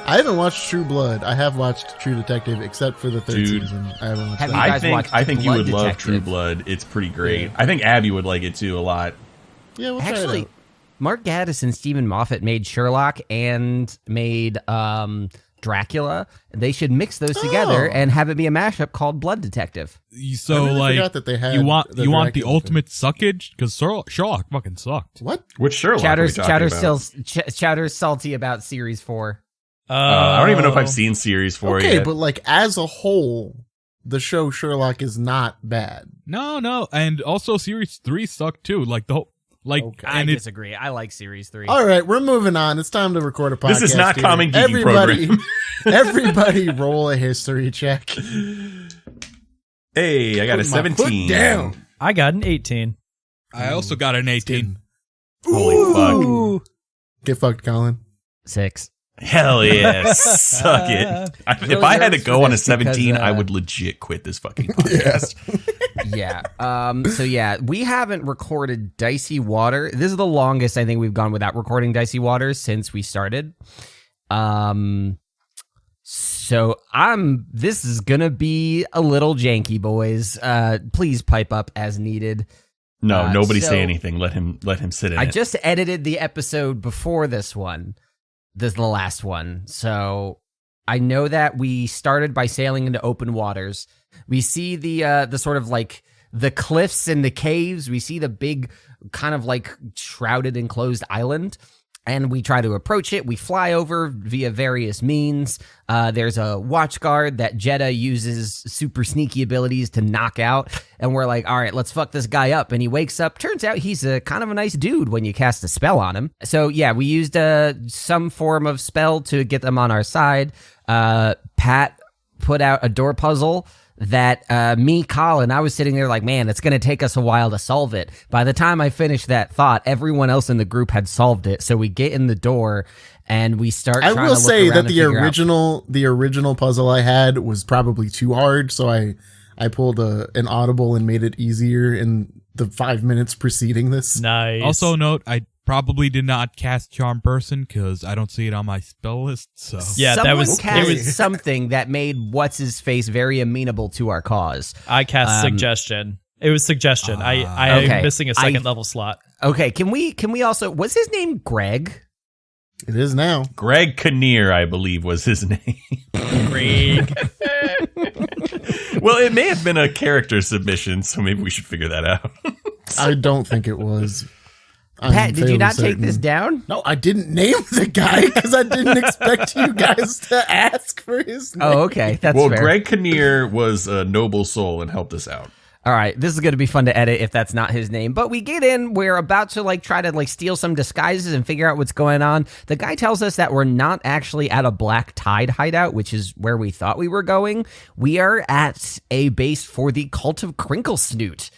I haven't watched True Blood. I have watched True Detective, except for the third season. I haven't watched that. I think you would love True Blood. It's pretty great. Yeah. I think Abby would like it too a lot. Yeah, we'll actually, try it out. Mark Gatiss and Stephen Moffat made Sherlock and made Dracula. They should mix those together and have it be a mashup called Blood Detective. So like, that they had you want the Dracula ultimate suckage? Because Sherlock fucking sucked. What? Which Sherlock? Chowder's salty about series 4. I don't even know if I've seen series 4 yet. Okay, but like as a whole, the show Sherlock is not bad. No, and also series 3 sucked too. Like the whole. Like, okay. I disagree. I like series 3. All right, we're moving on. It's time to record a podcast. This is not here. Common Geeky Program. Everybody roll a history check. Hey, I got a 17. Down. I got an 18. I also got an 18. Holy fuck. Get fucked, Colin. 6. Hell yeah. Suck it. If I had to go on a 17, I would legit quit this fucking podcast. Yeah. So yeah, we haven't recorded Dicey Water. This is the longest I think we've gone without recording Dicey Water since we started. So this is gonna be a little janky, boys. Please pipe up as needed. No, nobody say anything. Let him sit in it. I just edited the episode before this one. This is the last one. So I know that we started by sailing into open waters. We see the sort of like the cliffs and the caves. We see the big kind of like shrouded enclosed island. And we try to approach it. We fly over via various means. There's a watch guard that Jedda uses super sneaky abilities to knock out. And we're like, all right, let's fuck this guy up. And he wakes up. Turns out he's a kind of a nice dude when you cast a spell on him. So yeah, we used some form of spell to get them on our side. Pat put out a door puzzle that Colin, I was sitting there like, man, it's going to take us a while to solve it. By the time I finished that thought, everyone else in the group had solved it. So we get in the door and we start trying to look around. I will say that the original puzzle I had was probably too hard, so I pulled an audible and made it easier in the 5 minutes preceding this. Nice. Also note, I probably did not cast Charm Person because I don't see it on my spell list. So yeah, it was something that made what's his face very amenable to our cause. I cast Suggestion. It was Suggestion. I am missing a second level slot. Okay, can we also? Was his name Greg? It is now. Greg Kinnear, I believe, was his name. Greg. Well, it may have been a character submission, so maybe we should figure that out. I don't think it was. Pat, did you not take this down? No, I didn't name the guy because I didn't expect you guys to ask for his name. Oh, okay. That's well, fair. Greg Kinnear was a noble soul and helped us out. All right, this is going to be fun to edit if that's not his name. But we get in, we're about to try to steal some disguises and figure out what's going on. The guy tells us that we're not actually at a Black Tide hideout, which is where we thought we were going. We are at a base for the Cult of Crinklesnoot.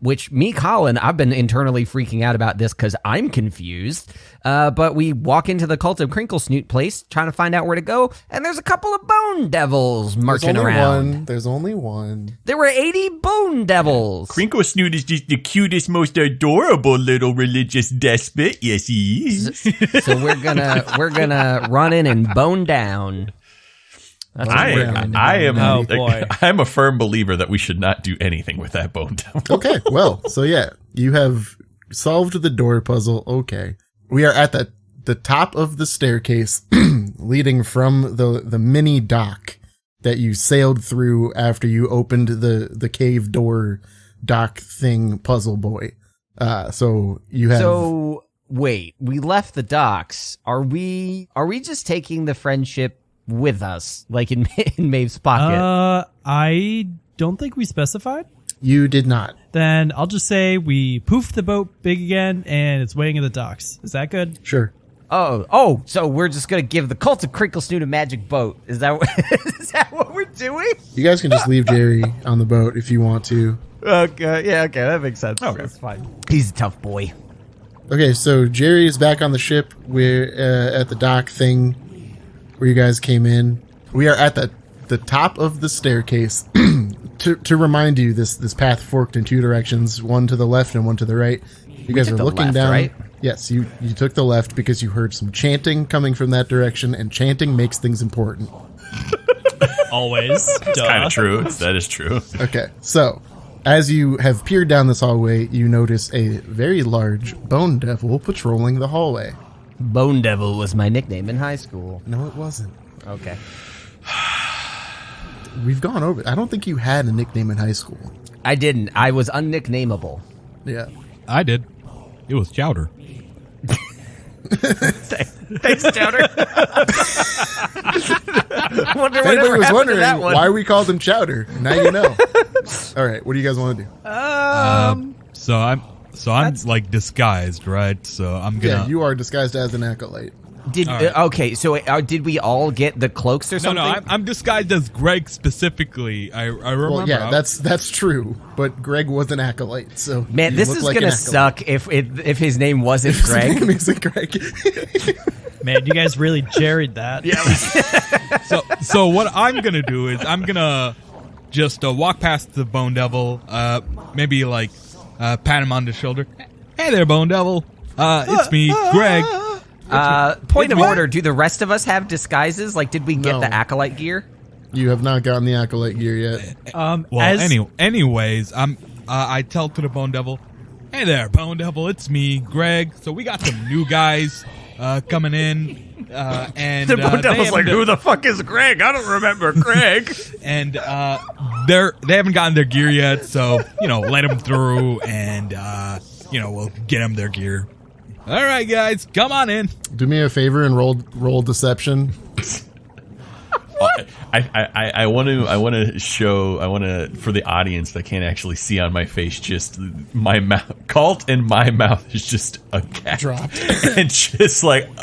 Which Colin, I've been internally freaking out about this because I'm confused. But we walk into the Cult of Crinklesnoot place trying to find out where to go, and there's a couple of bone devils marching around. There's only one. There were 80 bone devils. Crinklesnoot is just the cutest, most adorable little religious despot. Yes, he is. So we're gonna run in and bone down. I'm a firm believer that we should not do anything with that bone devil. Okay, well, so yeah, you have solved the door puzzle. Okay, we are at the top of the staircase leading from the mini dock that you sailed through after you opened the cave door dock thing puzzle boy. So you have. So wait, we left the docks. Are we just taking the friendship with us, like in Maeve's pocket? I don't think we specified. You did not. Then I'll just say we poofed the boat big again, and it's waiting in the docks. Is that good? Sure. Oh, so we're just gonna give the Cult of Crinklesnoot a magic boat. Is that what we're doing? You guys can just leave Jerry on the boat if you want to. Okay, yeah, okay, that makes sense. Okay, that's fine. He's a tough boy. Okay, so Jerry is back on the ship. We're at the dock thing where you guys came in. We are at the top of the staircase. To remind you, this path forked in two directions, one to the left and one to the right. You guys are looking down. Right? Yes, you took the left because you heard some chanting coming from that direction, and chanting makes things important. Always. It's kind of true. That is true. Okay, so as you have peered down this hallway, you notice a very large bone devil patrolling the hallway. Bone Devil was my nickname in high school. No, it wasn't. Okay. We've gone over it. I don't think you had a nickname in high school. I didn't. I was unnicknameable. Yeah. I did. It was Chowder. Thanks, Chowder. If anybody was wondering why we called him Chowder, now you know. All right, what do you guys want to do? So I'm like disguised, right? So I'm gonna. Yeah, you are disguised as an acolyte. Okay, so did we all get the cloaks or something? No, I'm disguised as Greg specifically. I remember. Well, yeah, that's true. But Greg was an acolyte, so man, this is gonna suck if his name wasn't Greg. His name isn't Greg. Man, you guys really jerried that. Yeah. So what I'm gonna do is I'm gonna just walk past the Bone Devil, maybe like pat him on the shoulder. Hey there, Bone Devil. It's me, Greg. Point of order, do the rest of us have disguises? Like, did we get the acolyte gear? You have not gotten the acolyte gear yet. Anyways, I tell to the Bone Devil, hey there, Bone Devil, it's me, Greg. So we got some new guys coming in, and The Bone Devil's like, who the fuck is Greg? I don't remember Greg. and they haven't gotten their gear yet, so let them through, and we'll get them their gear. All right, guys, come on in. Do me a favor and roll deception. I want to for the audience that can't actually see on my face, just my mouth, Kalt in my mouth is just a cat Dropped. and just like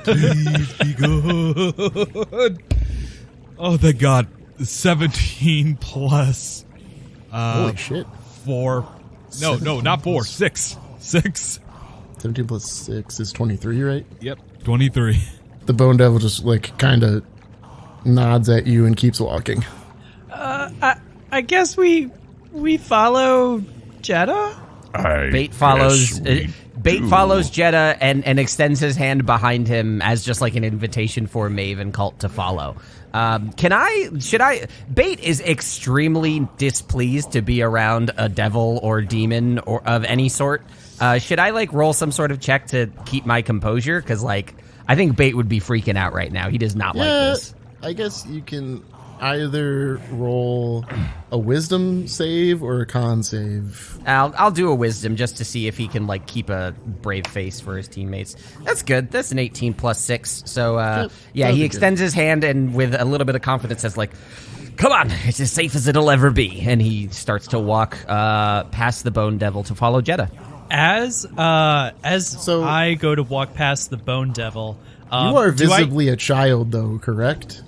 Please be good. Oh, thank God. 17 plus. Holy shit. 4. No, not 4. 6. 17 plus 6 is 23, right? Yep, 23. The Bone Devil just kind of nods at you and keeps walking. I guess we follow Jedda? Bait follows Jedda and extends his hand behind him as just like an invitation for Maeve and Kalt to follow. Bait is extremely displeased to be around a devil or demon or of any sort. Should I roll some sort of check to keep my composure? Because I think Bait would be freaking out right now. He does not like this. I guess you can either roll a wisdom save or a con save. I'll do a wisdom just to see if he can keep a brave face for his teammates. That's good. That's an 18 plus 6. So he extends his hand and with a little bit of confidence says come on, it's as safe as it'll ever be. And he starts to walk past the Bone Devil to follow Jedda. As I go to walk past the Bone Devil, you are visibly a child, though, correct?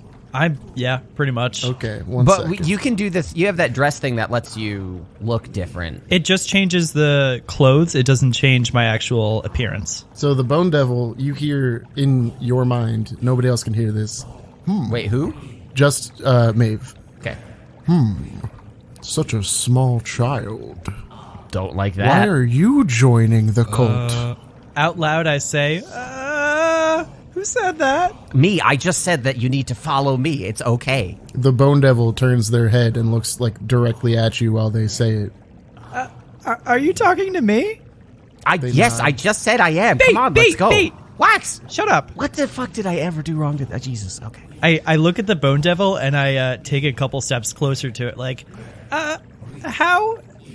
Yeah, pretty much. Okay, But you can do this. You have that dress thing that lets you look different. It just changes the clothes. It doesn't change my actual appearance. So the Bone Devil, you hear in your mind, nobody else can hear this. Wait, who? Just Maeve. Okay. Such a small child. Don't like that. Why are you joining the cult? Out loud, I say, who said that? Me. I just said that you need to follow me. It's okay. The Bone Devil turns their head and looks directly at you while they say it. Are you talking to me? Yes, I just said I am. Bait, Come on, let's go. Bait. What? Shut up. What the fuck did I ever do wrong to Jesus, okay. I look at the Bone Devil and I take a couple steps closer to it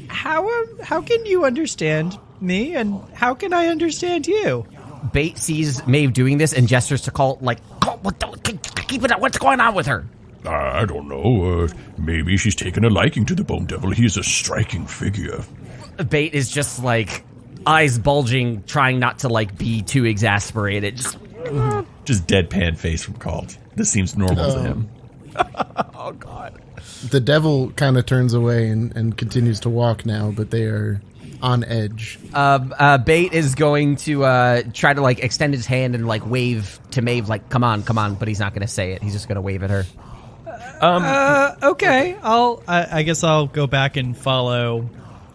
how can you understand me and how can I understand you? Bait sees Maeve doing this and gestures to Kalt Kalt, keep it up. What's going on with her? I don't know. Maybe she's taken a liking to the Bone Devil. He is a striking figure. Bait is just eyes bulging, trying not to be too exasperated. Just deadpan face from Kalt. This seems normal to him. Oh God. The devil kind of turns away and continues to walk now, but they are on edge. Bait is going to try to extend his hand and wave to Maeve come on, but he's not going to say it. He's just going to wave at her. Okay. I guess I'll go back and follow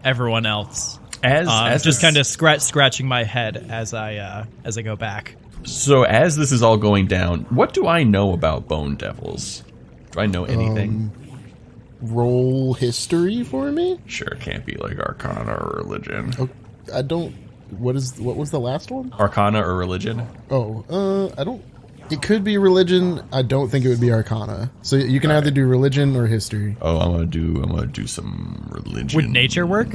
everyone else. As just this- kind of scratching my head as I go back. So as this is all going down, what do I know about bone devils? Do I know anything? Roll history for me. Sure, it can't be like Arcana or religion. Oh, I don't. What was the last one? Arcana or religion? Oh, I don't. It could be religion. I don't think it would be Arcana. So you can either do religion or history. Oh, I'm gonna do some religion. Would nature work?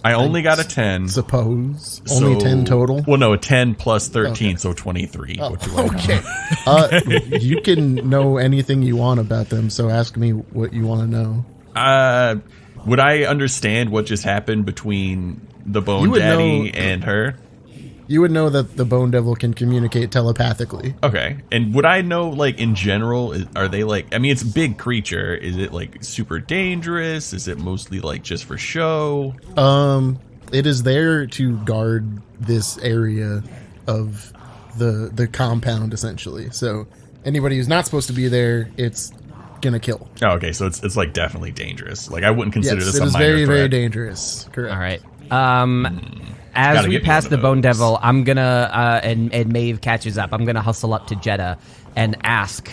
I only got a 10. Suppose only 10 total. Well, no, 10 plus 13, so 23. Oh, What do I know? okay. You can know anything you want about them. So ask me what you want to know. Would I understand what just happened between the You Bone would Daddy know- and her? You would know that the Bone Devil can communicate telepathically. Okay. And would I know, like, in general, are they, like, I mean, it's a big creature. Is it, like, super dangerous? Is it mostly, like, just for show? It is there to guard this area of the compound, essentially. So anybody who's not supposed to be there, it's gonna kill. Oh, okay. So it's like, definitely dangerous. Like, I wouldn't consider Yes, this it a is minor very, threat. very dangerous. Correct. All right. As Gotta we get me pass one the of Bone those. Devil, I'm gonna and Maeve catches up. I'm gonna hustle up to Jedda and ask,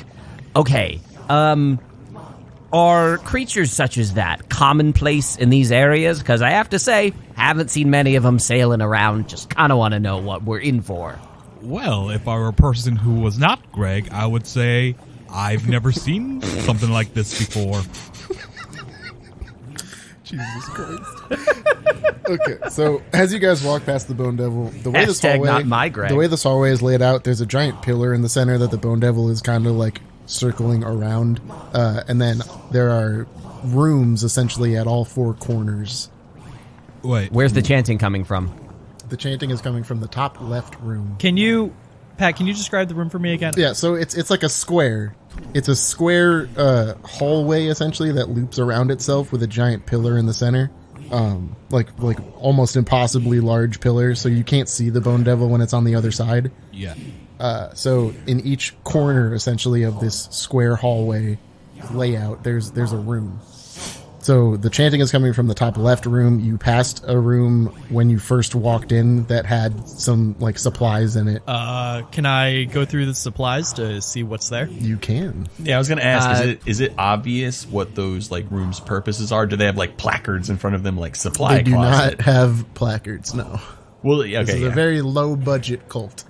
okay, are creatures such as that commonplace in these areas? Because I have to say, haven't seen many of them sailing around. Just kind of want to know what we're in for. Well, if I were a person who was not Greg, I would say I've never seen something like this before. Jesus Christ. Okay, so as you guys walk past the Bone Devil, the way this Hashtag hallway, not my Greg. the way this hallway is laid out, there's a giant pillar in the center that the Bone Devil is kind of like circling around, and then there are rooms essentially at all four corners. Wait, Where's the chanting coming from? The chanting is coming from the top left room. Pat, can you describe the room for me again? Yeah, so it's like a square. It's a square hallway essentially that loops around itself with a giant pillar in the center. Like almost impossibly large pillar, so you can't see the Bone Devil when it's on the other side. yeah. So in each corner essentially of this square hallway layout, there's a room. So the chanting is coming from the top left room. You passed a room when you first walked in that had some like supplies in it. Can I go through the supplies to see what's there? You can. Yeah, I was gonna ask, is it obvious what those like rooms' purposes are? Do they have like placards in front of them, like supply They do closet? not have placards. No. Well, yeah, This okay. is a Yeah. very low budget cult.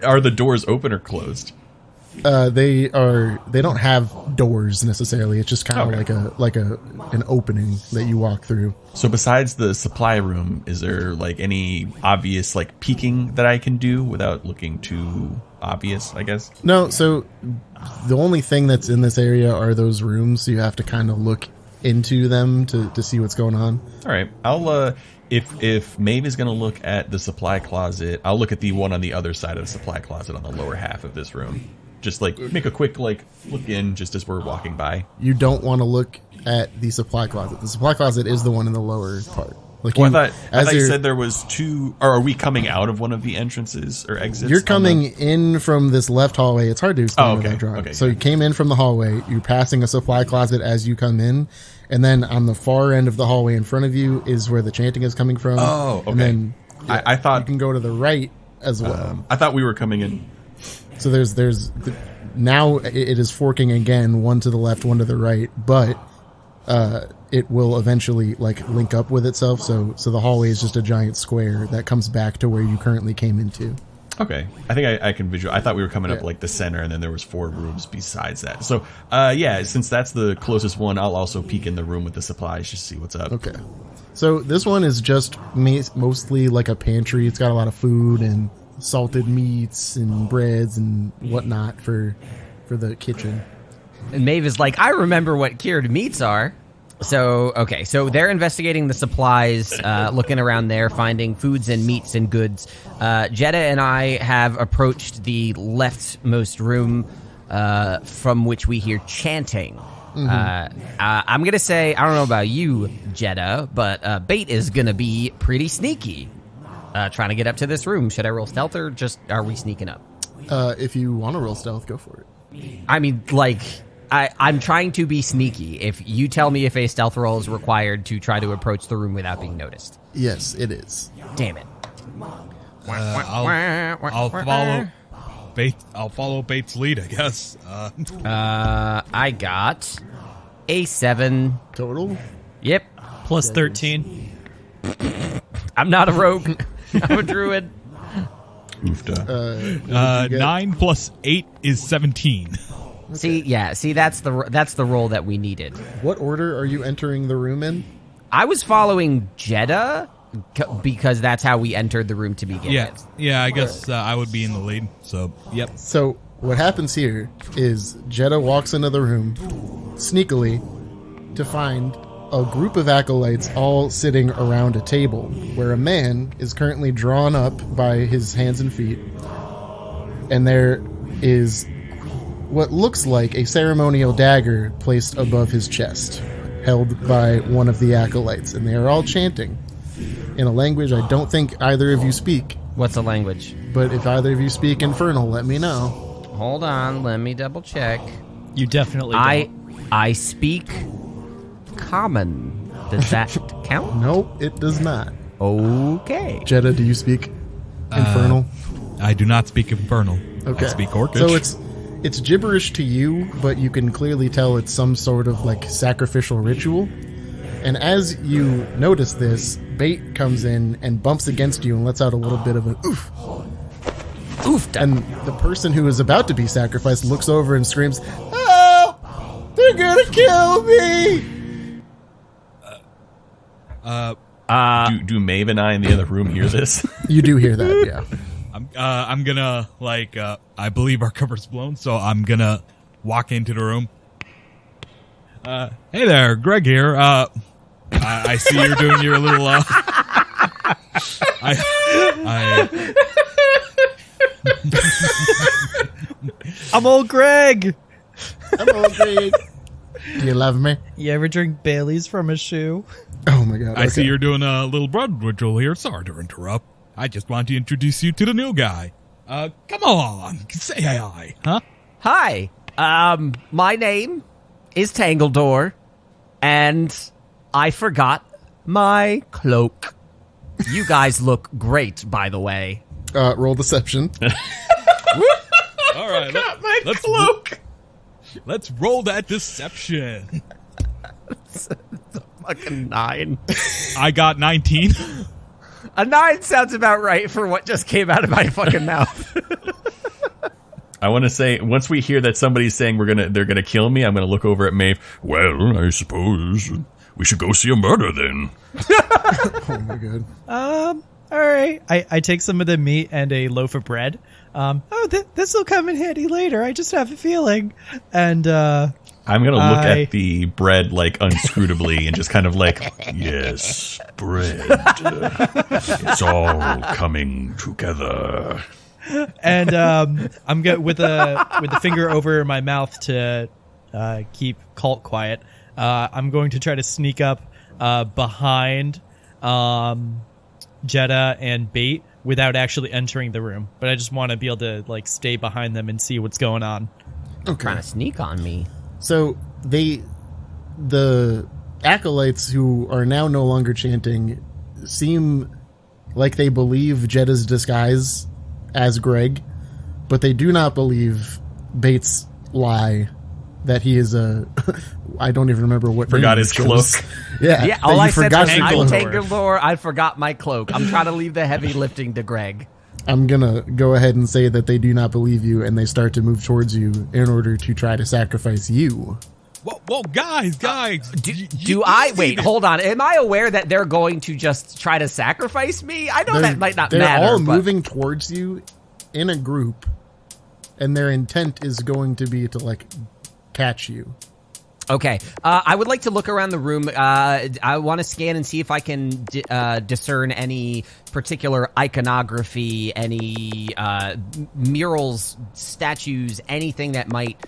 Are the doors open or closed? They don't have doors necessarily. It's just kind of Okay. like an opening that you walk through. So besides the supply room, is there like any obvious like peeking that I can do without looking too obvious, I guess? No, so the only thing that's in this area are those rooms, so you have to kind of look into them to see what's going on. All right. I'll if Maeve is going to look at the supply closet, I'll look at the one on the other side of the supply closet on the lower half of this room. Just like make a quick like look in just as we're walking by. You don't want to look at the supply closet. The supply closet is the one in the lower part. Like Well, I thought you you're- said there was two, or are we coming out of one of the entrances or exits? You're on coming the- in from this left hallway. It's hard to explain Oh, okay. without drawing. Okay, So yeah. you came in from the hallway. You're passing a supply closet as you come in, and then on the far end of the hallway in front of you is where the chanting is coming from. Oh, okay. And then I you thought can go to the right as well. I thought we were coming in. So now it is forking again, one to the left, one to the right, but it will eventually like link up with itself. So the hallway is just a giant square that comes back to where you currently came into. Okay, I think I can visual. I thought we were coming up Yeah. like the center, and then there was 4 rooms besides that. So, yeah, since that's the closest one, I'll also peek in the room with the supplies just to see what's up. Okay. So this one is just mostly like a pantry. It's got a lot of food and salted meats and breads and whatnot for the kitchen. And Maeve is like, I remember what cured meats are. So, okay, so they're investigating the supplies, looking around there, finding foods and meats and goods. Jedda and I have approached the leftmost room from which we hear chanting. I'm going to say, I don't know about you, Jedda, but Bait is going to be pretty sneaky trying to get up to this room. Should I roll stealth or just are we sneaking up? If you want to roll stealth, go for it. I mean, like, I'm trying to be sneaky. If you tell me if a stealth roll is required to try to approach the room without being noticed. Yes, it is. Damn it. I'll follow Bates. I'll follow Bates' lead, I guess. I got a 7. Total? Yep. Plus 13. I'm not a rogue. I'm a druid. Oofda. 9 plus 8 is 17. See, that's the roll that we needed. What order are you entering the room in? I was following Jedda because that's how we entered the room to begin with. Yeah. I guess I would be in the lead. So, yep. So what happens here is Jedda walks into the room sneakily to find a group of acolytes all sitting around a table where a man is currently drawn up by his hands and feet, and there is what looks like a ceremonial dagger placed above his chest, held by one of the acolytes, and they are all chanting in a language I don't think either of you speak. What's the language? But if either of you speak Infernal, let me know. Hold on, let me double check. You definitely don't. I speak Common. Does that count? Nope, it does not. Okay. Jedda, do you speak Infernal? I do not speak Infernal. Okay. I speak Orcish. So it's gibberish to you, but you can clearly tell it's some sort of like sacrificial ritual. And as you notice this, Bait comes in and bumps against you and lets out a little bit of an oof. Oof. And the person who is about to be sacrificed looks over and screams, "Oh, they're gonna kill me!" Do Maeve and I in the other room hear this? You do hear that, yeah. I'm gonna I believe our cover's blown, so I'm gonna walk into the room. Hey there, Greg here. I see you're doing your little I'm old Greg. I'm okay. Do you love me? You ever drink Bailey's from a shoe? Oh my god. I see okay. you're doing a little blood ritual here. Sorry to interrupt. I just want to introduce you to the new guy. Come on, say hi, huh? Hi. My name is Tangledor, and I forgot my cloak. You guys look great, by the way. Roll deception. All right, let's Cloak. let's roll that deception. Fucking 9. I got 19. A 9 sounds about right for what just came out of my fucking mouth. I want to say, once we hear that somebody's saying they're gonna kill me, I'm gonna look over at Maeve. Well, I suppose we should go see a murder then. Oh my god. All right. I take some of the meat and a loaf of bread. This will come in handy later. I just have a feeling. And I'm gonna look at the bread like unscrutably and just kind of like, yes, bread. It's all coming together. and I'm good with the finger over my mouth to keep Kalt quiet. I'm going to try to sneak up behind Jedda and Bait without actually entering the room, but I just want to be able to like stay behind them and see what's going on. Okay. Trying to sneak on me. So the acolytes who are now no longer chanting seem like they believe Jedda's disguise as Greg, but they do not believe Bates' lie that he is a I don't even remember what Forgot name his he chose. cloak. Yeah, all I said was, your I'm cloak. Tangledor, I forgot my cloak. I'm trying to leave the heavy lifting to Greg. I'm gonna go ahead and say that they do not believe you, and they start to move towards you in order to try to sacrifice you. Whoa, guys! Do I wait? Hold on. Am I aware that they're going to just try to sacrifice me? I know that might not They're matter. all but moving towards you in a group, and their intent is going to be to like catch you. Okay. I would like to look around the room. I want to scan and see if I can discern any particular iconography, any murals, statues, anything that might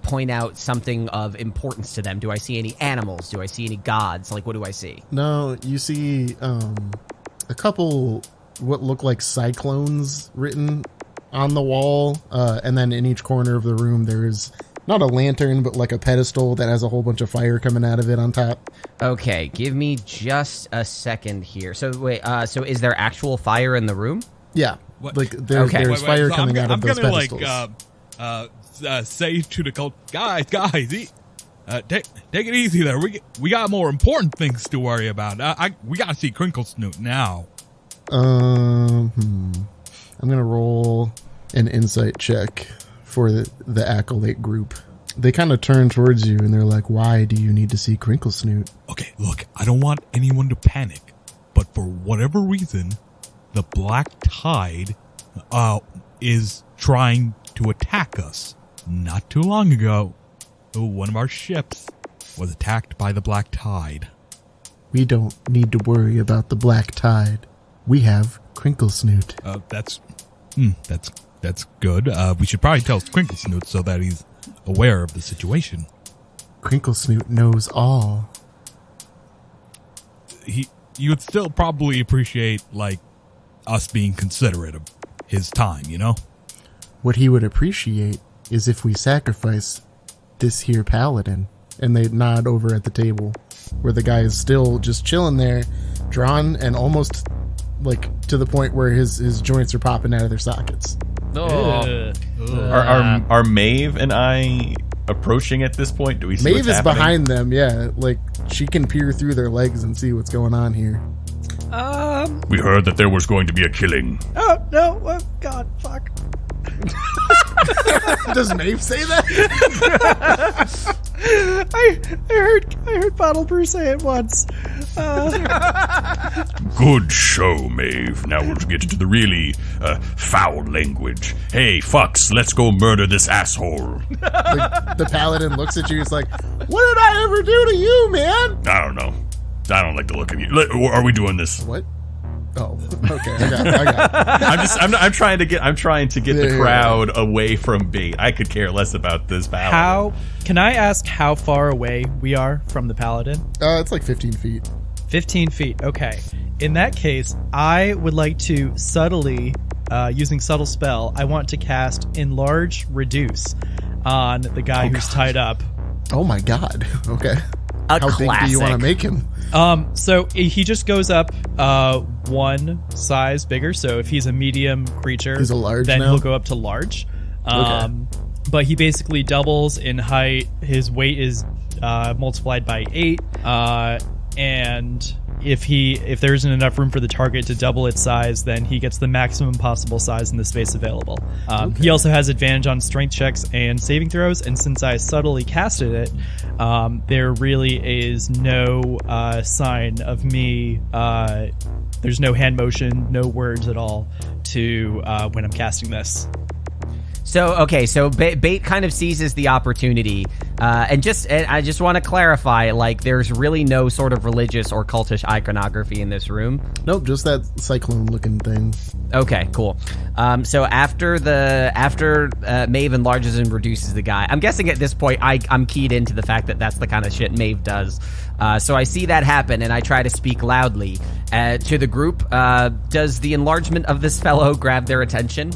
point out something of importance to them. Do I see any animals? Do I see any gods? Like, what do I see? No, you see a couple what look like cyclones written on the wall, and then in each corner of the room there is not a lantern, but like a pedestal that has a whole bunch of fire coming out of it on top. Okay, give me just a second here. So wait, so is there actual fire in the room? Yeah, What? like there's fire so coming out of those gonna, pedestals. say to the cult, guys, take it easy there. We got more important things to worry about. We gotta see Crinklesnoot now. I'm gonna roll an insight check for the acolyte group. They kind of turn towards you and they're like, "Why do you need to see Crinklesnoot?" Okay, look, I don't want anyone to panic, but for whatever reason, the Black Tide is trying to attack us. Not too long ago, one of our ships was attacked by the Black Tide. We don't need to worry about the Black Tide. We have Crinklesnoot. That's good. We should probably tell Crinklesnoot so that he's aware of the situation. Crinklesnoot knows all. You would still probably appreciate, like, us being considerate of his time, you know? What he would appreciate is if we sacrifice this here paladin. And they nod over at the table where the guy is still just chilling there, drawn and almost like to the point where his joints are popping out of their sockets. Are Maeve and I approaching at this point? Do we see Maeve what's is happening? behind them, yeah. Like she can peer through their legs and see what's going on here. We heard that there was going to be a killing. Oh, no. Oh, God, fuck. Does Maeve say that? I heard Bottle Brew say it once. Good show, Maeve. Now we'll get into the really foul language. Hey, fucks, let's go murder this asshole. The paladin looks at you. It's like, what did I ever do to you, man? I don't know. I don't like the look of you. Are we doing this? What? Oh, okay. I got it. I'm trying to get the crowd away from bait. I could care less about this battle. Can I ask how far away we are from the paladin? It's like 15 feet. 15 feet. Okay. In that case, I would like to subtly, using subtle spell, I want to cast Enlarge Reduce on the guy who's tied up. Oh my god. Okay. How big do you want to make him? So he just goes up one size bigger. So if he's a medium creature, he's a large then now? he'll go up to large. Okay. But he basically doubles in height. His weight is multiplied by 8. And if there isn't enough room for the target to double its size, then he gets the maximum possible size in the space available. He also has advantage on strength checks and saving throws, and since I subtly casted it, there really is no sign of me. There's no hand motion, no words at all to when I'm casting this. So Bait kind of seizes the opportunity, and I just want to clarify, like, there's really no sort of religious or cultish iconography in this room. Nope, just that cyclone-looking thing. Okay, cool. So after Maeve enlarges and reduces the guy, I'm guessing at this point I'm keyed into the fact that that's the kind of shit Maeve does. So I see that happen, and I try to speak loudly to the group. Does the enlargement of this fellow grab their attention?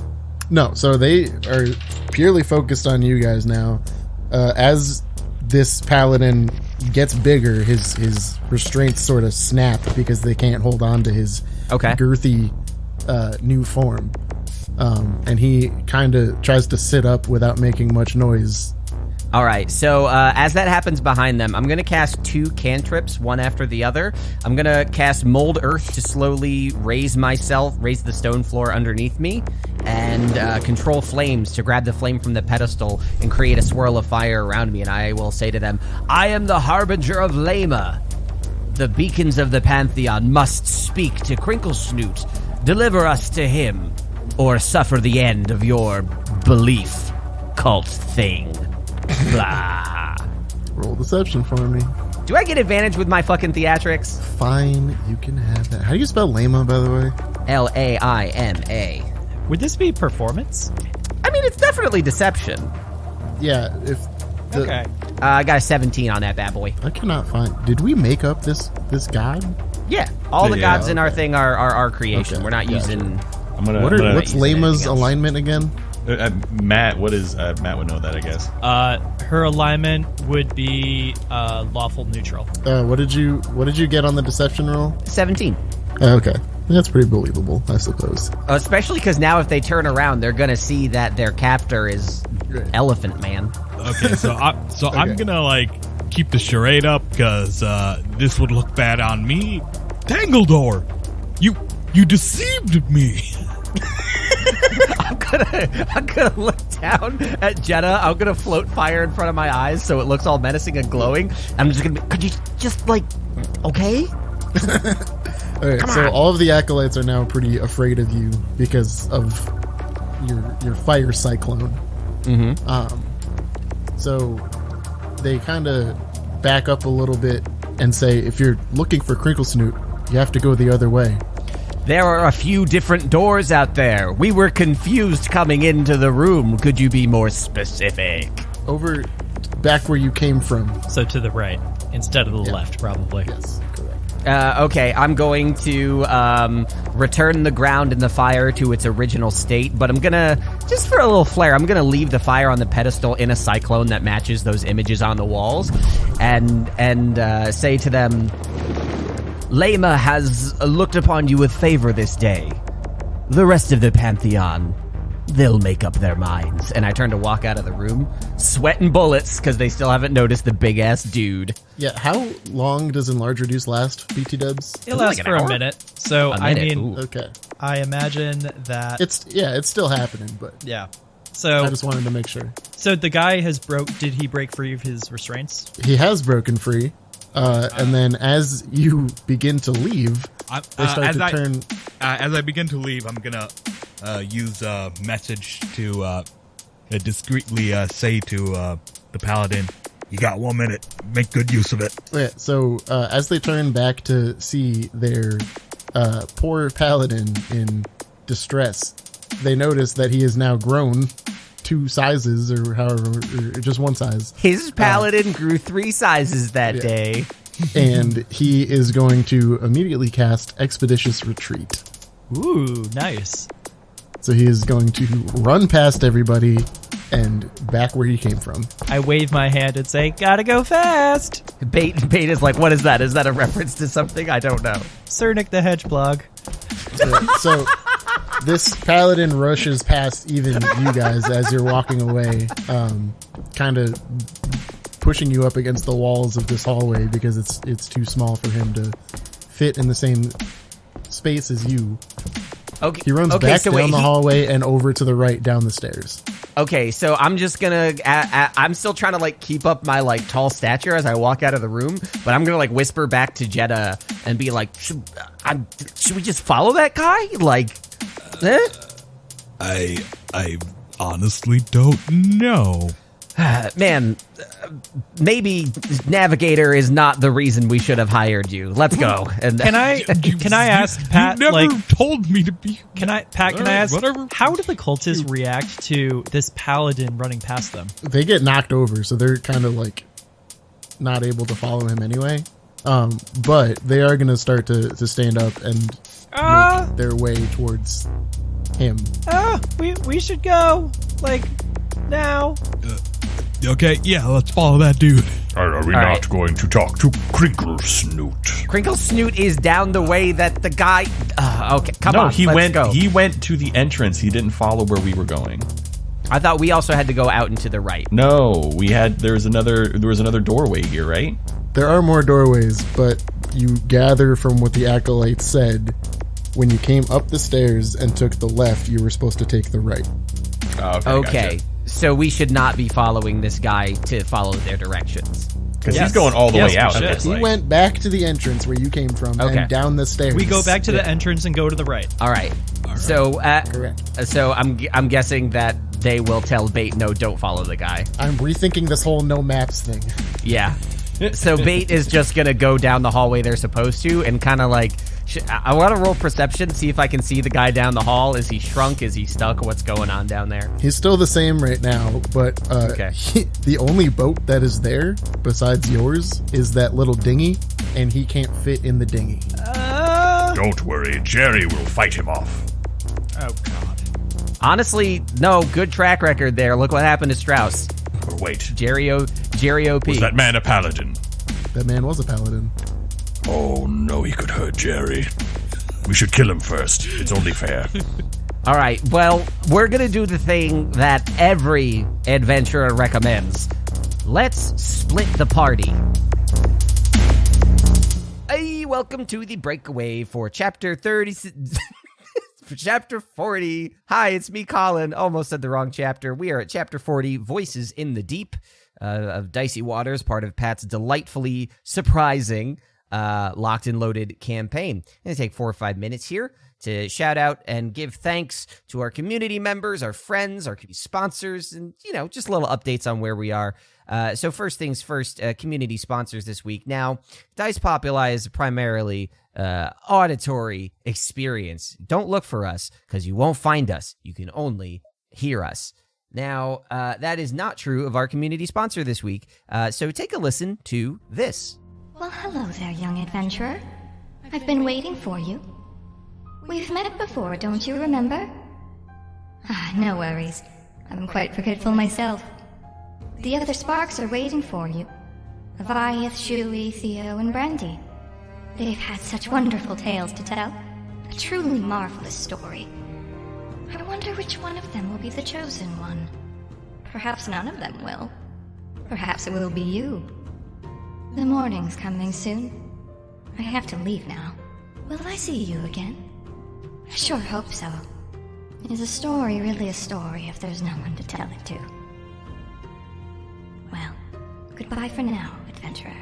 No, so they are purely focused on you guys now. As this paladin gets bigger, his restraints sort of snap because they can't hold on to his girthy new form. And he kind of tries to sit up without making much noise. All right, so as that happens behind them, I'm going to cast 2 cantrips, one after the other. I'm going to cast Mold Earth to slowly raise the stone floor underneath me, and Control Flames to grab the flame from the pedestal and create a swirl of fire around me, and I will say to them, I am the Harbinger of Lema. The beacons of the Pantheon must speak to Crinklesnoot. Deliver us to him, or suffer the end of your belief, cult thing. Blah. Roll deception for me. Do I get advantage with my fucking theatrics? Fine, you can have that. How do you spell Lema, by the way? Laima. Would this be performance? I mean, it's definitely deception. Yeah, Okay. I got a 17 on that bad boy. I cannot find... Did we make up this god? Yeah, all the gods in our okay. thing are our creation. Okay, We're not gotcha. using... What's Lema's alignment again? Matt, what is Matt would know that, I guess. Her alignment would be lawful neutral. What did you get on the deception roll? 17. Okay, that's pretty believable, I suppose. Especially because now if they turn around, they're going to see that their captor is Elephant Man. Okay, so I'm gonna like keep the charade up because this would look bad on me. Tangledor, you deceived me. I'm gonna look down at Jedda. I'm gonna float fire in front of my eyes so it looks all menacing and glowing. I'm just gonna be, could you just like, okay? Okay, so all of the acolytes are now pretty afraid of you because of your fire cyclone. Mm-hmm. So they kind of back up a little bit and say, if you're looking for Crinklesnoot, you have to go the other way. There are a few different doors out there. We were confused coming into the room. Could you be more specific? Over back where you came from. So to the right instead of the left, probably. Yes, correct. Okay, I'm going to return the ground and the fire to its original state, but I'm gonna, just for a little flair, I'm gonna leave the fire on the pedestal in a cyclone that matches those images on the walls, and say to them, Lema has looked upon you with favor this day. The rest of the Pantheon, they'll make up their minds. And I turn to walk out of the room, sweating bullets, because they still haven't noticed the big-ass dude. Yeah, how long does Enlarge Reduce last, BT Dubs? It lasts like for an a hour? minute. So, A I minute, mean, ooh. Okay. I imagine that... It's still happening, but Yeah. I So, just wanted to make sure. so the guy has did he break free of his restraints? He has broken free, and then as you begin to leave, they start to turn... As I begin to leave, I'm gonna use a message to discreetly say to the paladin, "You got 1 minute. Make good use of it." Yeah, so as they turn back to see their poor paladin in distress, they notice that he has now grown 2 sizes, or however, or just 1 size, His paladin grew 3 sizes that day. and he is going to immediately cast Expeditious Retreat. Ooh, nice. So he is going to run past everybody and back where he came from. I wave my hand and say, "Gotta go fast." Bait is like, what is that? Is that a reference to something? I don't know. Cernic the Hedgeblog. So this paladin rushes past even you guys as you're walking away, kind of pushing you up against the walls of this hallway because it's too small for him to fit in the same space as you. Okay. He runs back down the hallway and over to the right down the stairs. Okay, so I'm just gonna. I'm still trying to like keep up my like tall stature as I walk out of the room, but I'm gonna like whisper back to Jedda and be like, "Should we just follow that guy?" Like, I honestly don't know. Man, maybe Navigator is not the reason we should have hired you. Let's go. And Can I ask Pat? You never like, told me to be. can I Alright, ask? whatever. How do the cultists react to this paladin running past them? They get knocked over, so they're kind of like not able to follow him anyway. But they are going to start to stand up and make their way towards him. We should go like now. Okay, yeah, let's follow that dude. Are we not going to talk to Crinklesnoot? Crinklesnoot is down the way that the guy. Okay, come on. he let's went. go. He went to the entrance. He didn't follow where we were going. I thought we also had to go out and to the right. No, we had. There was another doorway here, right? There are more doorways, but you gather from what the acolytes said, when you came up the stairs and took the left, you were supposed to take the right. Okay, gotcha. so we should not be following this guy to follow their directions. Because he's going all the way out. we it should. looks He like. went back to the entrance where you came from Okay. and down the stairs. We go back to the entrance and go to the right. All right. So, Correct. so I'm guessing that they will tell Bait, no, don't follow the guy. I'm rethinking this whole no maps thing. Yeah. So Bait is just gonna go down the hallway they're supposed to, and kind of like, I want to roll perception, see if I can see the guy down the hall. Is he shrunk? Is he stuck? What's going on down there? He's still the same right now, but Okay. the only boat that is there besides yours is that little dinghy, and he can't fit in the dinghy. Don't worry, Jerry will fight him off. Oh God. Honestly, no, good track record there. Look what happened to Strauss. Or wait, Jerry OP. was that man a paladin? That man was a paladin. Oh no, he could hurt Jerry. We should kill him first. It's only fair. All right, well, we're going to do the thing that every adventurer recommends. Let's split the party. Hey, welcome to the breakaway for chapter 30... for chapter 40. Hi, it's me, Colin. Almost said the wrong chapter. We are at chapter 40, Voices in the Deep, of Dicey Waters, part of Pat's delightfully surprising locked and loaded campaign. I'm going to take 4 or 5 minutes here to shout out and give thanks to our community members, our friends, our sponsors, and, just little updates on where we are. So first things first, community sponsors this week. Now, Dice Populi is primarily auditory experience. Don't look for us, because you won't find us. You can only hear us. Now, that is not true of our community sponsor this week. So take a listen to this. Well, hello there, young adventurer. I've been waiting for you. We've met before, don't you remember? No worries. I'm quite forgetful myself. The other Sparks are waiting for you. Aviath, Shuey, Theo, and Brandy. They've had such wonderful tales to tell. A truly marvelous story. I wonder which one of them will be the chosen one. Perhaps none of them will. Perhaps it will be you. The morning's coming soon. I have to leave now. Will I see you again? I sure hope so. Is a story really a story if there's no one to tell it to? Well, goodbye for now, adventurer.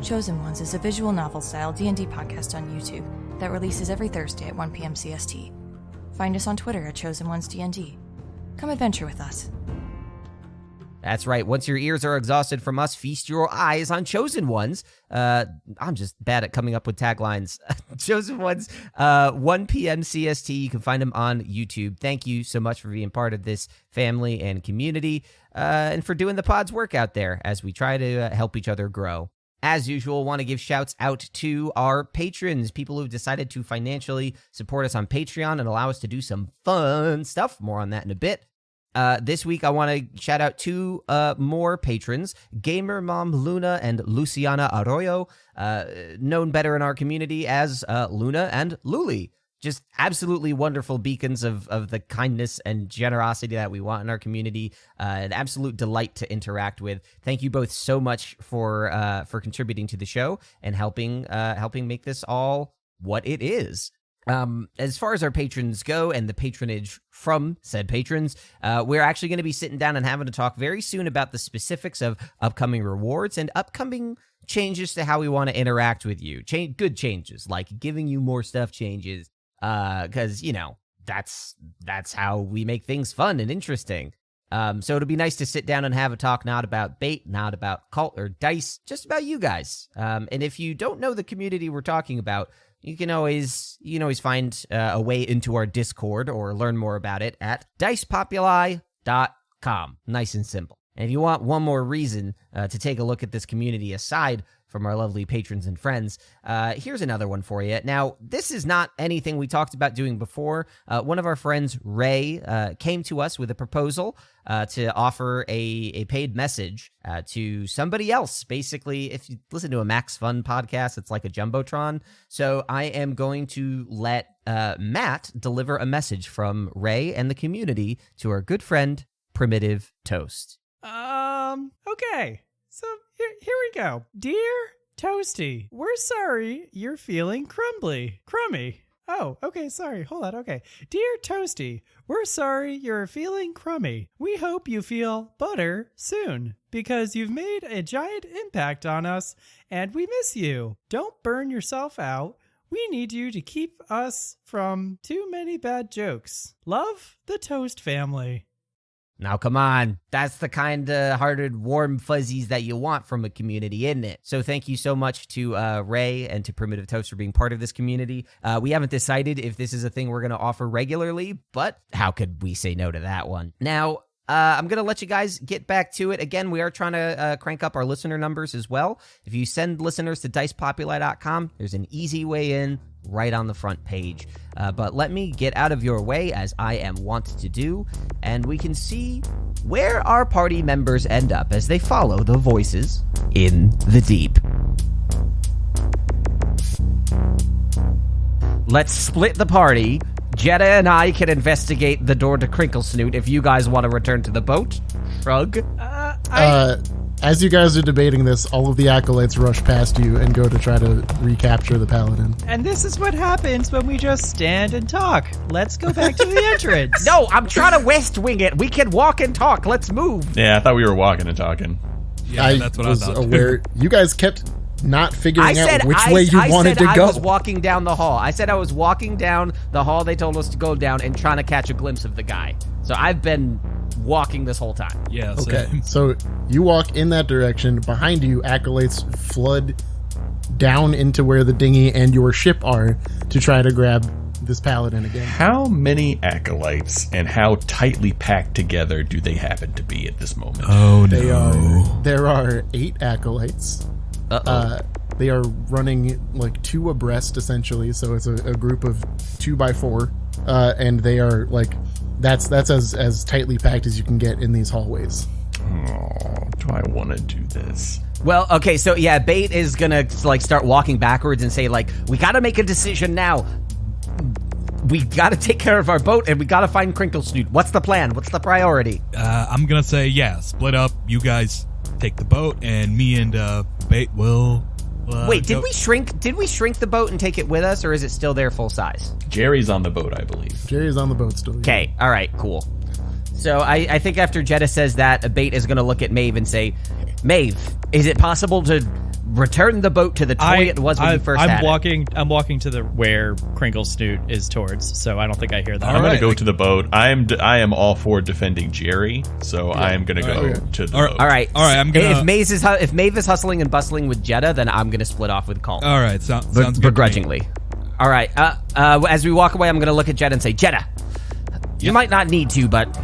Chosen Ones is a visual novel-style D&D podcast on YouTube that releases every Thursday at 1 p.m. CST. Find us on Twitter at Chosen Ones D&D. Come adventure with us. That's right. Once your ears are exhausted from us, feast your eyes on Chosen Ones. I'm just bad at coming up with taglines. Chosen Ones, 1 p.m. CST. You can find them on YouTube. Thank you so much for being part of this family and community, and for doing the pod's work out there as we try to help each other grow. As usual, want to give shouts out to our patrons, people who've decided to financially support us on Patreon and allow us to do some fun stuff. More on that in a bit. This week, I want to shout out two more patrons, Gamer Mom Luna and Luciana Arroyo, known better in our community as Luna and Luli. Just absolutely wonderful beacons of the kindness and generosity that we want in our community. An absolute delight to interact with. Thank you both so much for contributing to the show and helping make this all what it is. As far as our patrons go and the patronage from said patrons, we're actually going to be sitting down and having to talk very soon about the specifics of upcoming rewards and upcoming changes to how we want to interact with you. Good changes, like giving you more stuff changes, because, that's how we make things fun and interesting. So it'll be nice to sit down and have a talk, not about bait, not about Kalt or dice, just about you guys. And if you don't know the community we're talking about, you can always find a way into our Discord or learn more about it at dicepopuli.com. Nice and simple. And if you want one more reason to take a look at this community aside from our lovely patrons and friends, here's another one for you. Now, this is not anything we talked about doing before. One of our friends, Ray, came to us with a proposal to offer a paid message to somebody else. Basically, if you listen to a Max Fun podcast, it's like a Jumbotron. So I am going to let Matt deliver a message from Ray and the community to our good friend, Primitive Toast. Okay. So here we go. Dear Toasty, we're sorry you're feeling crummy. Oh, okay, sorry. Hold on, okay. Dear Toasty, we're sorry you're feeling crummy. We hope you feel better soon, because you've made a giant impact on us, and we miss you. Don't burn yourself out. We need you to keep us from too many bad jokes. Love, the Toast family. Now, come on. That's the kind-hearted, warm fuzzies that you want from a community, isn't it? So thank you so much to Ray and to Primitive Toast for being part of this community. We haven't decided if this is a thing we're going to offer regularly, but how could we say no to that one? Now, I'm going to let you guys get back to it. Again, we are trying to crank up our listener numbers as well. If you send listeners to dicepopuli.com, there's an easy way in, right on the front page. But let me get out of your way, as I am wont to do, and we can see where our party members end up as they follow the voices in the deep. Let's split the party. Jedda and I can investigate the door to Crinklesnoot if you guys want to return to the boat. Shrug. As you guys are debating this, all of the acolytes rush past you and go to try to recapture the paladin. And this is what happens when we just stand and talk. Let's go back to the entrance. No, I'm trying to west wing it. We can walk and talk. Let's move. Yeah, I thought we were walking and talking. Yeah, that's what I was thought. aware. You guys kept not figuring out which I way you wanted to I go. was walking down the hall. I said I was walking down the hall they told us to go down and trying to catch a glimpse of the guy. So I've been walking this whole time. Yeah, Okay, same. so you walk in that direction. Behind you, acolytes flood down into where the dinghy and your ship are to try to grab this paladin again. How many acolytes and how tightly packed together do they happen to be at this moment? Oh, no. There are 8 acolytes. They are running like 2 abreast, essentially. So it's a group of 2x4, and they are like that's as tightly packed as you can get in these hallways. Oh, do I want to do this? Well, okay, so yeah, Bait is gonna like start walking backwards and say like, we gotta make a decision now. We gotta take care of our boat and we gotta find Crinklesnoot. What's the plan? What's the priority? I'm gonna say, yeah, split up. You guys take the boat, and me and Bait will... Wait, did we shrink the boat and take it with us, or is it still there full size? Jerry's on the boat, I believe. Jerry's on the boat still. Okay, all right, cool. So I think after Jedda says that, Bait is going to look at Maeve and say, Maeve, is it possible to return the boat to the toy it was when you first had it? I'm walking to the where Crinklesnoot is towards, so I don't think I hear that. I'm going to go to the boat. I am all for defending Jerry, so I am going to go to the boat. All right. I'm gonna... If Maeve is hustling and bustling with Jedda, then I'm going to split off with Kalt. All right, sounds good to me. Begrudgingly. All right. As we walk away, I'm going to look at Jedda and say, Jedda, you might not need to, but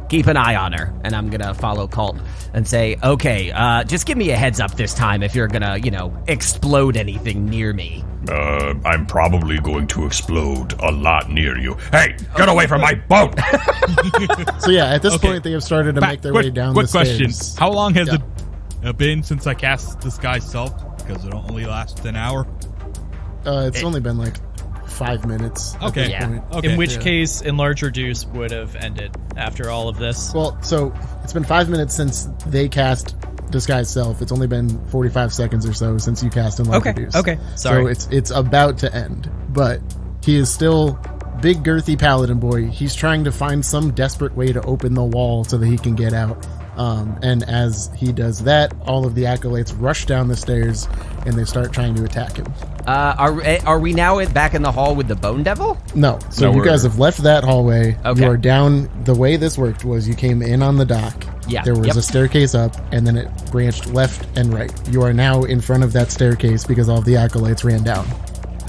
keep an eye on her. And I'm going to follow Kalt and say, okay, just give me a heads up this time if you're going to, explode anything near me. I'm probably going to explode a lot near you. Hey, get away from my boat! So yeah, at this point they have started to make their way down the stairs. Quick question. How long has it been since I cast Disguise Self? Because it only lasts an hour. It's only been like 5 minutes. Okay. Yeah. Okay. In which case, Enlarge Reduce would have ended after all of this. Well, so it's been 5 minutes since they cast Disguise Self. It's only been 45 seconds or so since you cast Enlarge Reduce. Okay. Sorry. So it's about to end, but he is still big girthy paladin boy. He's trying to find some desperate way to open the wall so that he can get out. And as he does that, all of the acolytes rush down the stairs and they start trying to attack him. Are we now back in the hall with the Bone Devil? No. So you guys have left that hallway. Okay. You are down. The way this worked was you came in on the dock. Yeah. There was a staircase up, and then it branched left and right. You are now in front of that staircase because all of the acolytes ran down.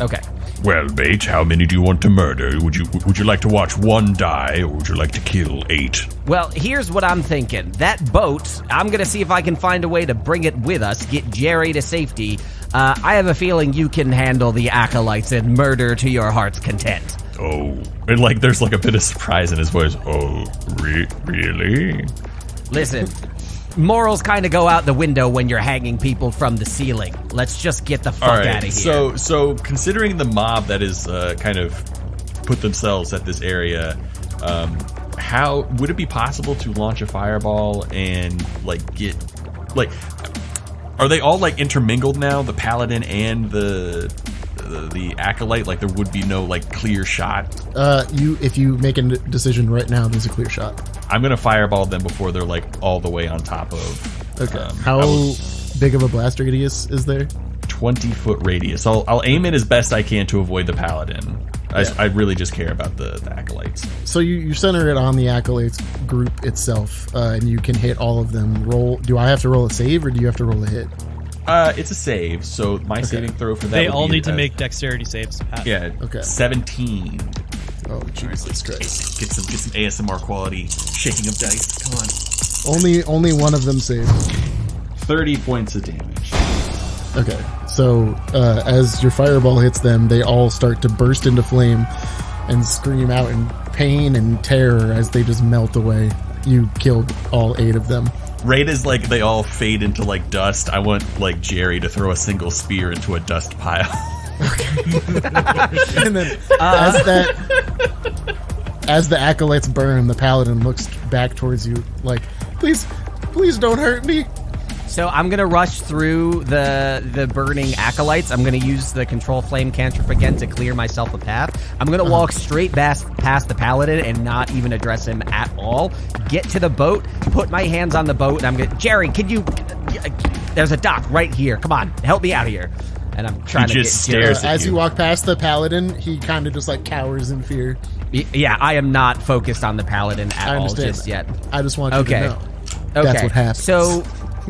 Okay. Well, Bait, how many do you want to murder? Would you like to watch 1 die, or would you like to kill 8? Well, here's what I'm thinking. That boat, I'm going to see if I can find a way to bring it with us, get Jerry to safety. I have a feeling you can handle the acolytes and murder to your heart's content. Oh, And there's a bit of surprise in his voice. Oh, really? Listen, morals kind of go out the window when you're hanging people from the ceiling. Let's just get the fuck out of here. So considering the mob that is kind of put themselves at this area, how would it be possible to launch a fireball and get are they all intermingled now, the paladin and the acolyte? There would be no clear shot. If you make a decision right now, there's a clear shot. I'm gonna fireball them before they're all the way on top of. Okay. How big of a blast radius is there? 20-foot radius. I'll aim it as best I can to avoid the paladin. I really just care about the acolytes. So you center it on the acolytes group itself, and you can hit all of them. Do I have to roll a save, or do you have to roll a hit? It's a save, so my saving throw for that. They would all be need to make dexterity saves. Pat. Yeah. Okay. 17. Oh Jesus Christ! Get some ASMR quality shaking of dice. Come on. Only one of them saved. 30 points of damage. Okay, so as your fireball hits them, they all start to burst into flame and scream out in pain and terror as they just melt away. You killed all 8 of them. Right as like they all fade into like dust, I want like Jerry to throw a single spear into a dust pile. And then as the acolytes burn, the paladin looks back towards you like, please don't hurt me. So I'm going to rush through the burning acolytes. I'm going to use the control flame cantrip again to clear myself a path. I'm going to walk straight past the paladin and not even address him at all. Get to the boat, put my hands on the boat, and I'm going to, Jerry, could you, there's a dock right here. Come on, help me out here. And I'm trying to just get stares at as you walk past the paladin, he kind of just like cowers in fear. Yeah, I am not focused on the paladin at all just yet. I just want you to know. Okay. That's what happens. So,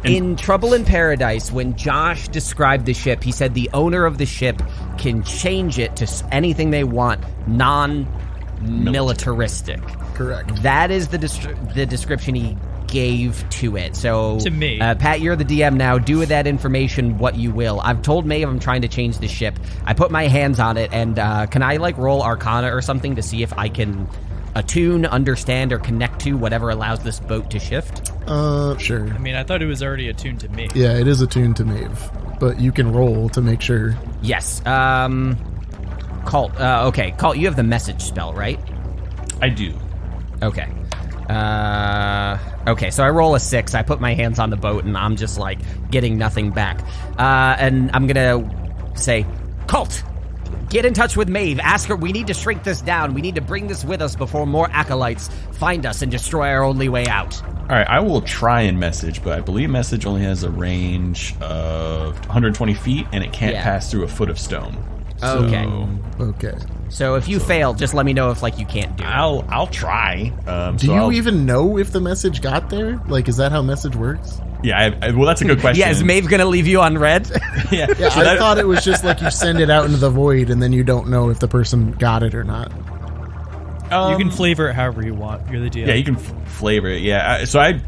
in Trouble in Paradise, when Josh described the ship, he said the owner of the ship can change it to anything they want, non-militaristic. Correct. That is the description he gave to it. So, To me. Pat, you're the DM now. Do with that information what you will. I've told Maeve I'm trying to change the ship. I put my hands on it, and can I like roll Arcana or something to see if I can attune, understand, or connect to whatever allows this boat to shift? Sure. I mean, I thought it was already attuned to me. Yeah, it is attuned to Maeve, but you can roll to make sure. Yes. Kalt. Okay, Kalt, you have the message spell, right? I do. Okay. Okay, so I roll a 6. I put my hands on the boat, and I'm just, like, getting nothing back. And I'm gonna say, Kalt, get in touch with Maeve. Ask her, we need to shrink this down. We need to bring this with us before more acolytes find us and destroy our only way out. All right, I will try and message, but I believe message only has a range of 120 feet, and it can't pass through a foot of stone. Okay. Okay. So if you fail, just let me know if, like, you can't do it. I'll try. Do you even know if the message got there? Like, is that how message works? Yeah, well, that's a good question. Yeah, is Maeve gonna leave you on red? Yeah, Yeah, I thought it was just like you send it out into the void and then you don't know if the person got it or not. You can flavor it however you want. You're the DM. Yeah, you can flavor it. Yeah, so I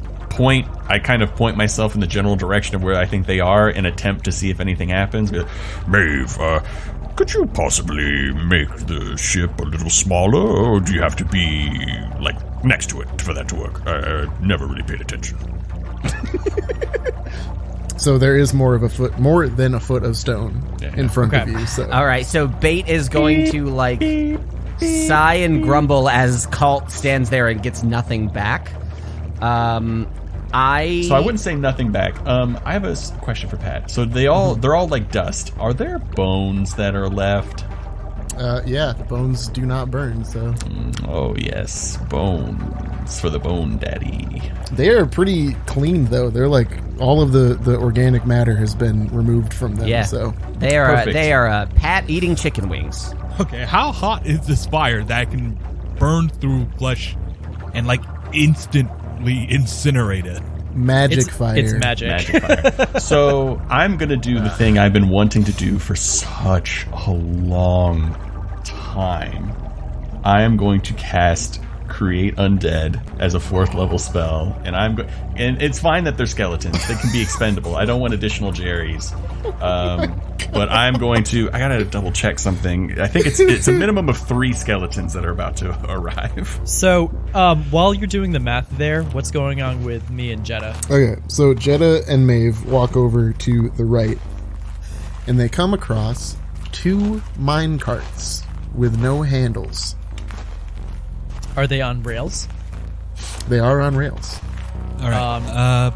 kind of point myself in the general direction of where I think they are and attempt to see if anything happens. Maeve, could you possibly make the ship a little smaller, or do you have to be, like, next to it for that to work? I never really paid attention. So there is more than a foot of stone in front of you. So All right, so Bait is going to, like, sigh and grumble as Kalt stands there and gets nothing back. So I wouldn't say nothing back. I have a question for Pat. So they're all like dust. Are there bones that are left? yeah, the bones do not burn. So Oh yes, bones for the bone daddy. they are pretty clean, though. They're like all of the organic matter has been removed from them. Yeah, So they are Perfect. Pat eating chicken wings. Okay, how hot is this fire that can burn through flesh and like instantly incinerate it? magic fire. It's magic. Magic fire. So I'm gonna do the thing I've been wanting to do for such a long time. I am going to cast Create Undead as a 4th level spell, and and it's fine that they're skeletons. They can be expendable. I don't want additional Jerrys. But I'm going to. I gotta double check something. I think it's a minimum of 3 skeletons that are about to arrive. So, while you're doing the math there, what's going on with me and Jedda? Okay, so Jedda and Maeve walk over to the right, and they come across 2 mine carts with no handles. Are they on rails? They are on rails. All right.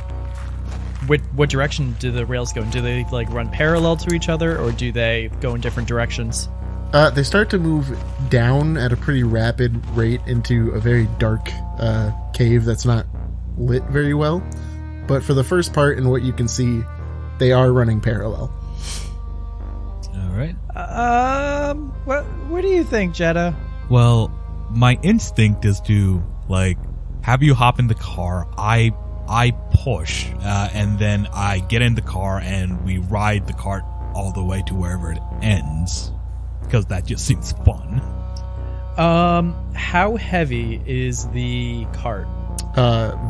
What direction do the rails go in? Do they like run parallel to each other, or do they go in different directions? They start to move down at a pretty rapid rate into a very dark cave that's not lit very well. But for the first part and what you can see, they are running parallel. All right. What do you think, Jedda? Well, my instinct is to like have you hop in the car. I push, and then I get in the car and we ride the cart all the way to wherever it ends, because that just seems fun. How heavy is the cart?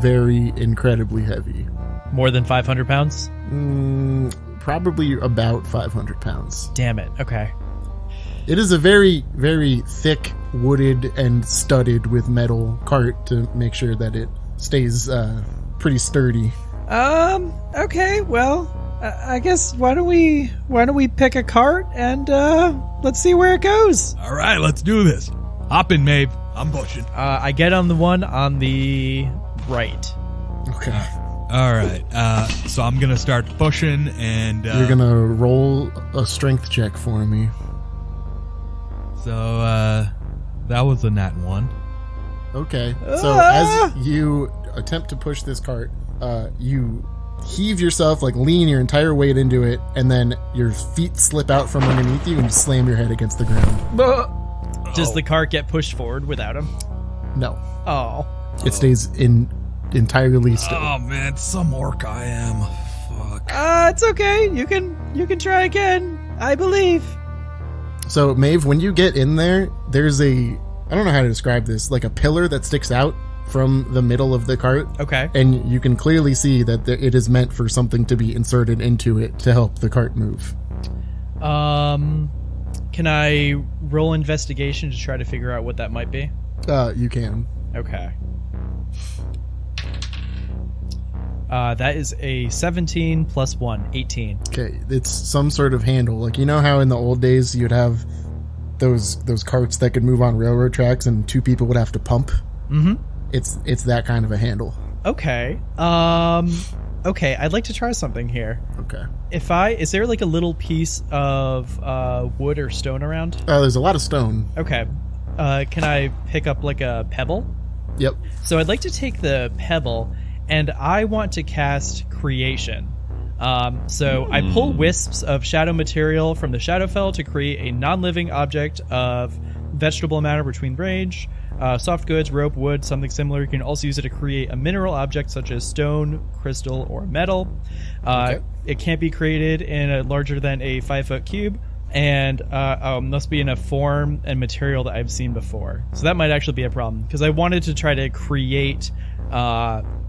Very incredibly heavy. More than 500 pounds? probably about 500 pounds. Damn it. Okay. It is a very, very thick, wooded, and studded with metal cart to make sure that it stays pretty sturdy. Okay, well, I guess why don't we pick a cart and let's see where it goes. All right, let's do this. Hop in, Maeve. I'm pushing. I get on the one on the right. Okay. All right. So I'm gonna start pushing, and You're gonna roll a strength check for me. So that was a nat 1. Okay. So as you attempt to push this cart, you heave yourself, like lean your entire weight into it, and then your feet slip out from underneath you and slam your head against the ground. Does the cart get pushed forward without him? No. Oh. It stays entirely still. Oh man, some orc I am. Fuck. It's okay. You can try again. I believe. So, Maeve, when you get in there, there's I don't know how to describe this, like a pillar that sticks out from the middle of the cart. Okay. And you can clearly see that it is meant for something to be inserted into it to help the cart move. Can I roll investigation to try to figure out what that might be? You can. Okay. That is a 17 plus 1, 18. Okay, it's some sort of handle. Like, you know how in the old days you'd have those carts that could move on railroad tracks and two people would have to pump? Mm-hmm. It's that kind of a handle. Okay. Okay, I'd like to try something here. Okay. Is there like a little piece of wood or stone around? There's a lot of stone. Okay. Can I pick up like a pebble? Yep. So I'd like to take the pebble and I want to cast Creation. I pull wisps of shadow material from the Shadowfell to create a non-living object of vegetable matter between range, soft goods, rope, wood, something similar. You can also use it to create a mineral object such as stone, crystal, or metal. Okay. It can't be created in a larger than a 5-foot cube, and must be in a form and material that I've seen before. So that might actually be a problem, because I wanted to try to create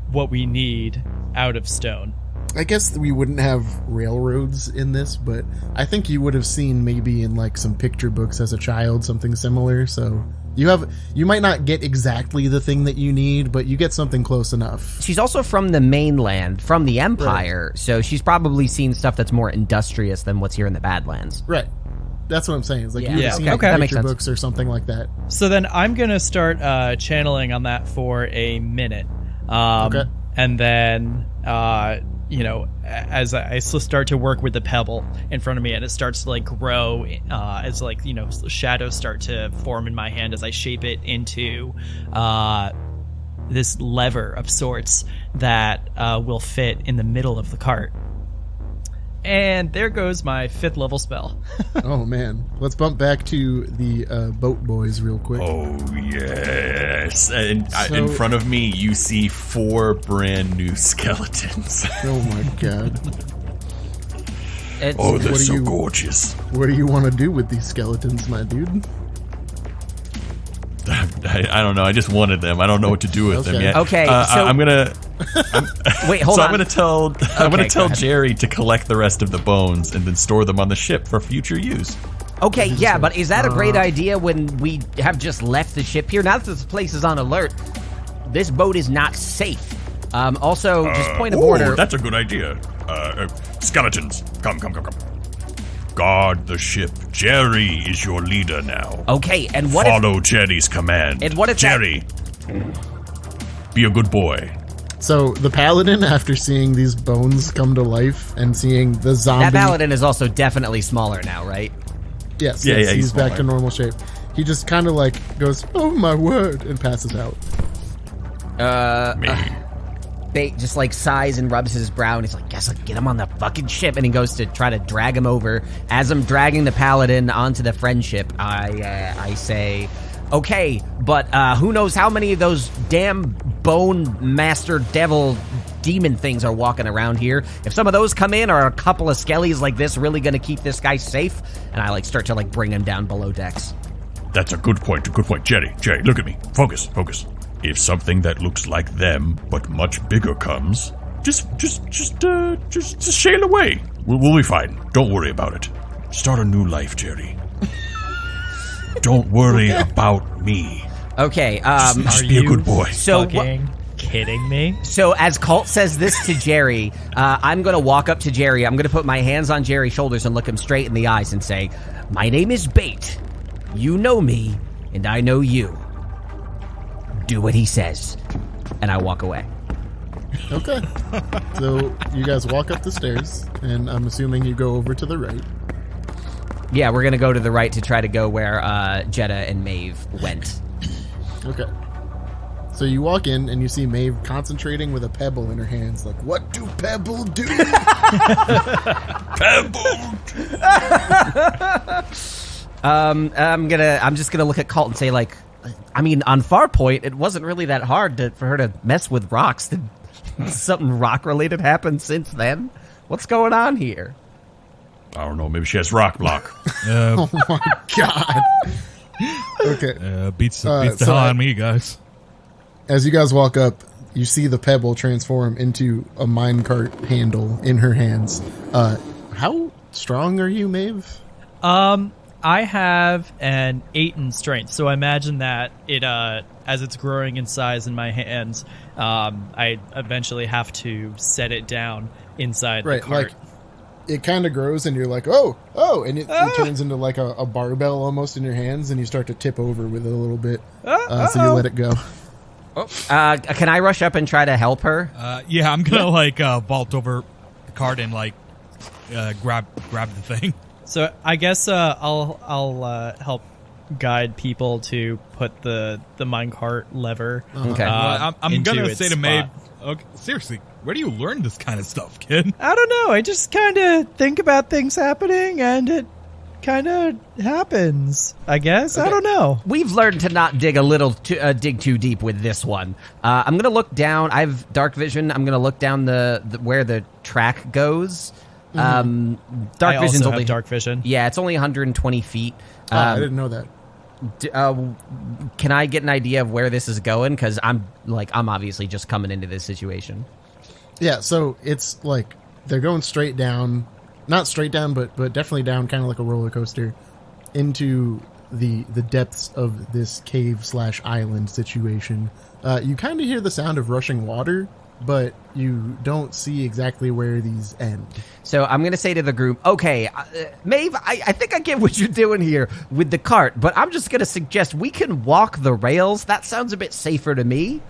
what we need out of stone. I guess we wouldn't have railroads in this, but I think you would have seen maybe in like some picture books as a child something similar. So you might not get exactly the thing that you need, but you get something close enough. She's also from the mainland, from the Empire, so she's probably seen stuff that's more industrious than what's here in the Badlands. Right. That's what I'm saying. It's like you would have seen okay. like That makes picture sense. books or something like that. So then I'm going to start channeling on that for a minute. Okay. And then, as I start to work with the pebble in front of me and it starts to like grow as like, shadows start to form in my hand as I shape it into this lever of sorts that will fit in the middle of the cart. And there goes my 5th level spell. Oh, man. Let's bump back to the boat boys real quick. Oh, yes. And in front of me, you see 4 brand new skeletons. Oh, my God. Oh, they're What do so you- gorgeous. What do you want to do with these skeletons, my dude? I don't know. I just wanted them. I don't know what to do with them Okay. yet. Okay, so- I'm gonna. Wait, hold so on. I'm gonna go tell ahead. Jerry to collect the rest of the bones and then store them on the ship for future use. Okay, yeah, but is that a great idea when we have just left the ship here? Now that this place is on alert, this boat is not safe. Also, just point of order. That's a good idea. Skeletons, come. Guard the ship. Jerry is your leader now. Okay, and what if... Follow Jerry's command. And what if Jerry, be a good boy. So the paladin, after seeing these bones come to life and seeing the zombie... That paladin is also definitely smaller now, right? Yes, Yeah, he's back smaller. to normal shape. He just kind of like goes, oh my word, and passes out. Just like sighs and rubs his brow, and he's like, "Guess I'll get him on the fucking ship." And he goes to try to drag him over. As I'm dragging the paladin onto the friendship, I say, "Okay, but who knows how many of those damn bone master devil demon things are walking around here? If some of those come in, are a couple of skellies like this really going to keep this guy safe?" And I start to bring him down below decks. That's a good point. Jerry, look at me. Focus. If something that looks like them but much bigger comes, just sail away. We'll be fine. Don't worry about it. Start a new life, Jerry. Don't worry about me. Okay. Just be a good boy. So Fucking kidding me? So as Kalt says this to Jerry, I'm going to walk up to Jerry. I'm going to put my hands on Jerry's shoulders and look him straight in the eyes and say, "My name is Bait. You know me, and I know you. Do what he says." And I walk away. Okay. So you guys walk up the stairs, and I'm assuming you go over to the right. Yeah, we're going to go to the right to try to go where Jedda and Maeve went. Okay. So you walk in, and you see Maeve concentrating with a pebble in her hands. Like, what do pebble do? I'm just gonna look at Kalt and say, like, I mean, on Farpoint, it wasn't really that hard for her to mess with rocks. Did something rock related happen since then? What's going on here? I don't know. Maybe she has rock block. Oh my god. Okay. Beats the so hell out of me, guys. As you guys walk up, you see the pebble transform into a minecart handle in her hands. How strong are you, Maeve? I have an 8 in strength, so I imagine that it, as it's growing in size in my hands, I eventually have to set it down inside the cart. Like it kind of grows, and you're like, oh, and it turns into like a barbell almost in your hands, and you start to tip over with it a little bit. So you let it go. Can I rush up and try to help her? Yeah, I'm gonna vault over the cart and grab the thing. So I guess I'll help guide people to put the minecart lever. Okay. I'm gonna its say to spot. Maeve, okay, seriously, where do you learn this kind of stuff, kid? I don't know. I just kind of think about things happening, and it kind of happens. I guess. I don't know. We've learned to not dig dig too deep with this one. I'm gonna look down. I have dark vision. I'm gonna look down the where the track goes. Dark I vision's also only have dark vision. Yeah, it's only 120 feet. I didn't know that. Can I get an idea of where this is going? Because I'm obviously just coming into this situation. Yeah, so it's like they're going straight down, not straight down, but definitely down, kind of like a roller coaster, into the depths of this cave/island situation. You kind of hear the sound of rushing water, but you don't see exactly where these end. So I'm going to say to the group, okay, Maeve, I think I get what you're doing here with the cart, but I'm just going to suggest we can walk the rails. That sounds a bit safer to me.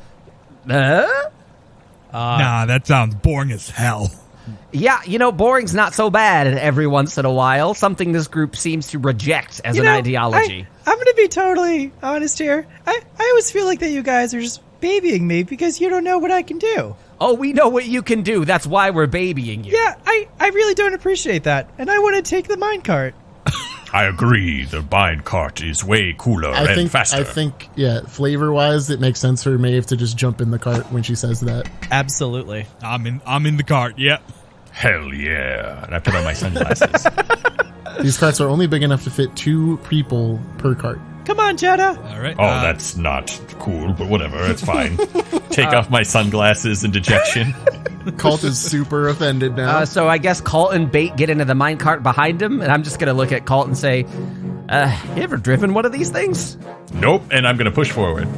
Nah, that sounds boring as hell. Yeah, boring's not so bad every once in a while. Something this group seems to reject as an ideology. I'm going to be totally honest here. I always feel like that you guys are just babying me because you don't know what I can do. Oh, we know what you can do. That's why we're babying you. Yeah, I really don't appreciate that, and I want to take the minecart. I agree. The mine cart is way cooler and faster. I think, yeah, flavor-wise, it makes sense for Maeve to just jump in the cart when she says that. Absolutely. I'm in the cart. Yep. Hell yeah. And I put on my sunglasses. These carts are only big enough to fit 2 people per cart. Come on, Jedda. All right. Oh, that's not cool, but whatever. It's fine. Take off my sunglasses in dejection. Cult is super offended now. So I guess Kalt and Bait get into the minecart behind him, and I'm just going to look at Kalt and say, you ever driven one of these things? Nope, and I'm going to push forward.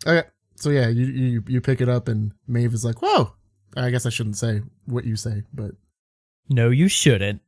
Okay, so yeah, you pick it up, and Maeve is like, whoa. I guess I shouldn't say what you say, but... No, you shouldn't.